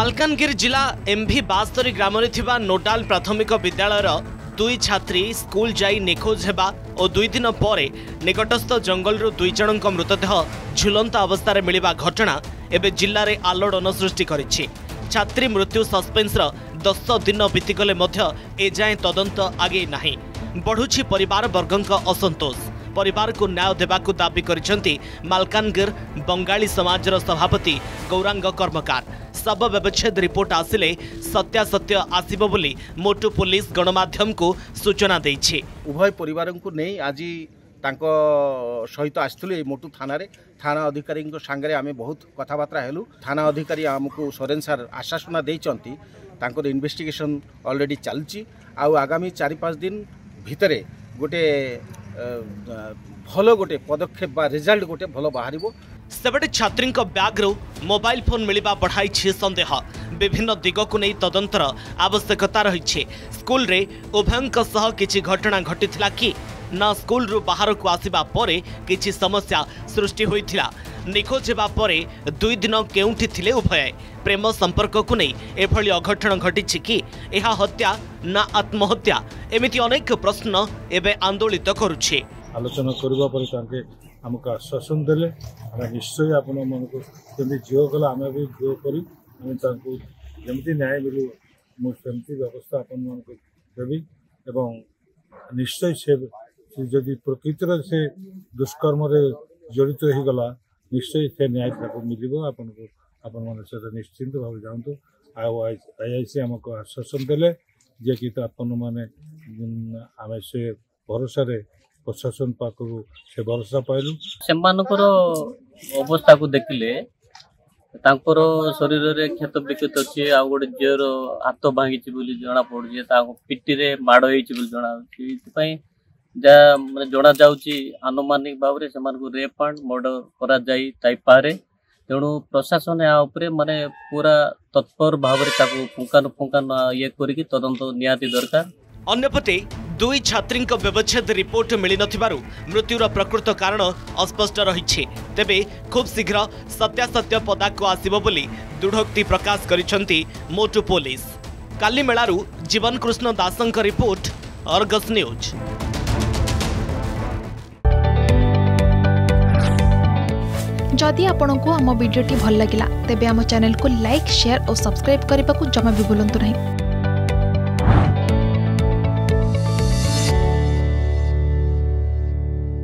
मालकानगिरी जिला एमभी 72 ग्राम नोडाल प्राथमिक विद्यालयर दुई छात्री स्कूल जाई निखोज हेबा और 2 दिन पर निकटस्थ जंगलरू 2 जनक मृतदेह झुलंत अवस्था मिलवा घटना एवं जिले में आलोड़न सृष्टि करिछि। छात्री मृत्यु सस्पेन्सर 10 दिन बीतीगले एजाए तदंत आगे नहीं। बढ़ुछि परिवार वर्गंक असंतोष। परिवार को न्याय देबाकू दाबी करिसेंती मालकानगिर बंगाली समाजर सभापति गौरांग कर्मकार। शव व्यवच्छेद रिपोर्ट आसिले सत्यासत्य आसिबो बोली मोटू पुलिस गणमाध्यम को सूचना देइछि। उभय परिवार को नहीं आज तांको सहित आसलु मोटू थाना अधिकारी सांगे आम बहुत कथबार्ता हेलु। थाना अधिकारी आमको सोरेन सार आश्वासना देइचंती तांकर इन्वेस्टिगेशन ऑलरेडी चलची। आगामी 4-5 दिन भितरे गोटे भलो गोटे पदक्षेप बा रिजल्ट गोटे भलो बाहरिबो। सेबटे छात्री बैग्रु मोबाइल फोन मिलवा बढ़ाई संदेह। विभिन्न दिग को नहीं तदंतर आवश्यकता रही। स्कूल रे उभयंक सह किछि घटना घटिथिला कि ना स्कूल रु बाहर को आसिबा परे किछि समस्या सृष्टि होइथिला। निखोज हेबा परे 2 दिन केउठी थिले उभय। प्रेम संपर्क को नहीं एभली अघटन घटिछि कि एहा हत्या ना आत्महत्या एमिति अनेक प्रश्न एबे आंदोलित करुछि। आलोचना करबा पर तांके हमको आश्वासन देले निश्चय आपण मन को जमी झील गला आम भी झील करी जमी न्याय मिलू मुझे व्यवस्था आपण मन को देवी एवं निश्चय से जदि प्रकृतिर से दुष्कर्म जड़ित हो गला निश्चय से न्याय मिल आपण मन से निश्चिंत भाव जातु। आईआईसी आमको आश्वासन देले जे कि आपण मैंने आम से भरोसा प्रशासन पाखु से भरोसा पाइलु। से अवस्था को देखिले शरीर में क्षत विक्षत अच्छे आ गोटे झीर हाथ भांगी जना पड़े पिटी रे माड़ होती जना जाऊँगी आनुमानिक भाव में रेप एंड मर्डर कर तेणु प्रशासन या माने पूरा तत्पर भाव पुंखानुपुंखान ये करी तदंत निहाती दरकार। अन्यपटे 2 छात्री व्यवच्छेद रिपोर्ट मिल नथिबारु मृत्युर प्रकृत कारण अस्पष्ट रही। तेबे खूब शीघ्र सत्यासत्य पदाक आसिबो बोली दृढ़ोक्ति प्रकाश करिसंती मोटू पुलिस। काली मेलारू जीवन कृष्ण दासंक रिपोर्ट, अर्गस न्यूज। जदि आपंक आम भिडी भल लगा तेब आम चैनल को लाइक, शेयर और सब्सक्राइब करने को जमा भी भूलु नहीं।